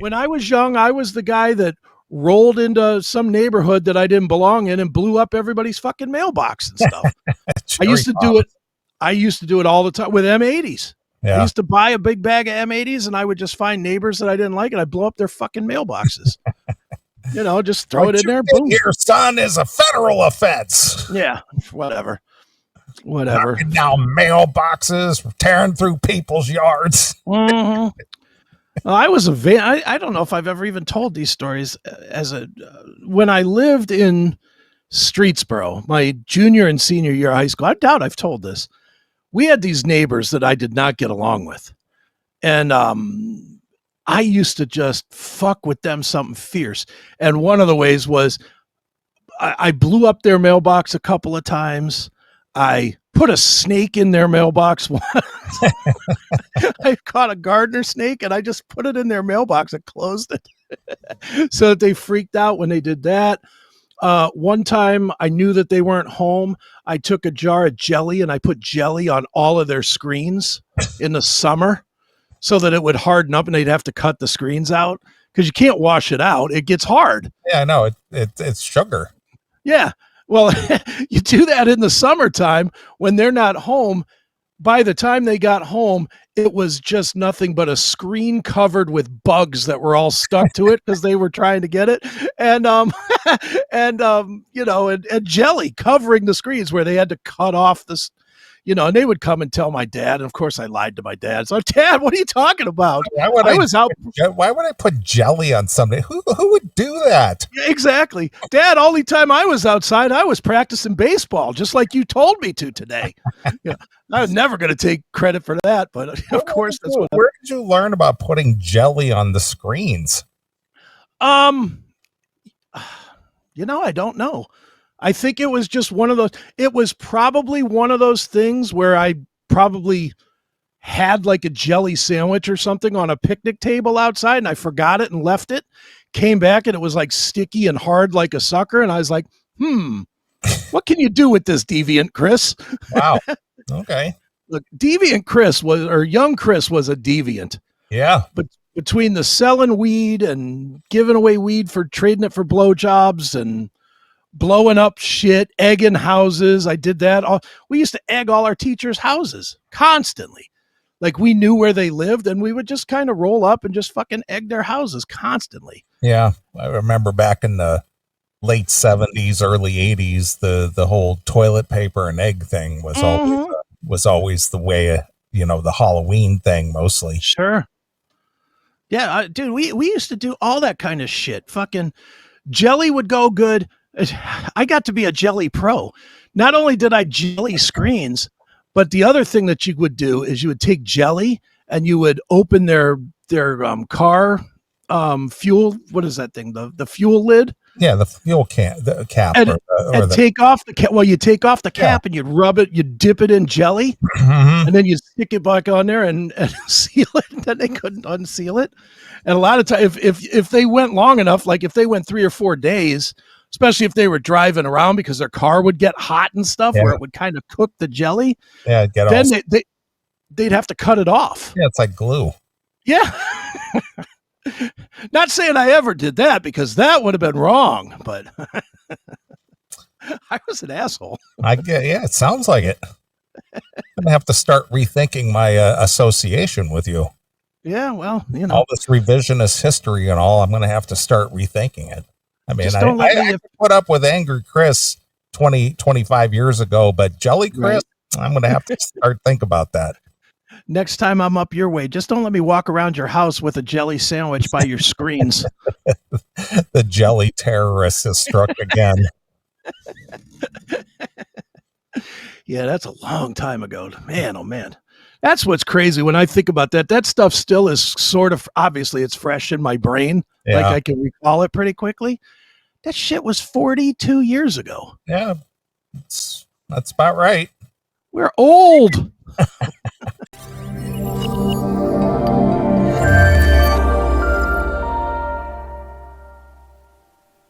When I was young, I was the guy that rolled into some neighborhood that I didn't belong in and blew up everybody's fucking mailbox and stuff. I used to do it. I used to do it all the time with M80s. Yeah. I used to buy a big bag of M80s and I would just find neighbors that I didn't like and I'd blow up their fucking mailboxes. Just throw it in there. Boom. Your son is a federal offense. Yeah, whatever. Knocking down mailboxes, tearing through people's yards. Mm-hmm. I was I don't know if I've ever even told these stories when I lived in Streetsboro, my junior and senior year of high school. I doubt I've told this. We had these neighbors that I did not get along with. And I used to just fuck with them something fierce. And one of the ways was I blew up their mailbox a couple of times. I put a snake in their mailbox once. I caught a gardener snake and I just put it in their mailbox and closed it so that they freaked out when they did that. One time I knew that they weren't home. I took a jar of jelly and I put jelly on all of their screens in the summer so that it would harden up and they'd have to cut the screens out because you can't wash it out. It gets hard. Yeah, I know. It's sugar. Yeah. Well, you do that in the summertime when they're not home. By the time they got home, it was just nothing but a screen covered with bugs that were all stuck to it because they were trying to get it. And jelly covering the screens where they had to cut off this, and they would come and tell my dad. And of course I lied to my dad. So, Dad, what are you talking about? Why would I put jelly on somebody? Who would do that? Yeah, exactly. Dad, only time I was outside, I was practicing baseball, just like you told me to today. Yeah, I was never going to take credit for that, but of course that's what. Where did you learn about putting jelly on the screens? I don't know. I think it was just one of those. It was probably one of those things where I probably had like a jelly sandwich or something on a picnic table outside and I forgot it and left it. Came back and it was like sticky and hard like a sucker. And I was like, what can you do with this, Deviant Chris? Wow. Okay. Look, Deviant Chris young Chris was a deviant. Yeah. But between the selling weed and giving away weed for trading it for blowjobs and blowing up shit, egging houses. I did that. We used to egg all our teachers' houses constantly. Like we knew where they lived and we would just kind of roll up and just fucking egg their houses constantly. Yeah. I remember back in the late 70s, early 80s, the whole toilet paper and egg thing was always the way, the Halloween thing mostly. Sure. Yeah, dude, we used to do all that kind of shit. Fucking jelly would go good. I got to be a jelly pro. Not only did I jelly screens, but the other thing that you would do is you would take jelly and you would open their car fuel. What is that thing? The fuel lid. Yeah, the fuel the cap, and take off the cap. Well, you take off the cap and you'd rub it, you dip it in jelly, and then you stick it back on there and seal it. Then they couldn't unseal it. And a lot of times, if they went long enough, like if they went 3 or 4 days, especially if they were driving around because their car would get hot and stuff, where it would kind of cook the jelly. Yeah, then they'd have to cut it off. Yeah, it's like glue. Yeah. Not saying I ever did that because that would have been wrong, but I was an asshole. Yeah, it sounds like it. I'm going to have to start rethinking my association with you. Yeah, well, all this revisionist history and all, I'm going to have to start rethinking it. I mean, I put up with Angry Chris 25 years ago, but Jelly Chris, right. I'm going to have to start think about that. Next time I'm up your way, just don't let me walk around your house with a jelly sandwich by your screens. The jelly terrorist has struck again. Yeah, that's a long time ago. Man, oh man. That's what's crazy when I think about that. That stuff still is sort of, obviously it's fresh in my brain. Yeah. Like I can recall it pretty quickly. That shit was 42 years ago. Yeah, that's about right. We're old.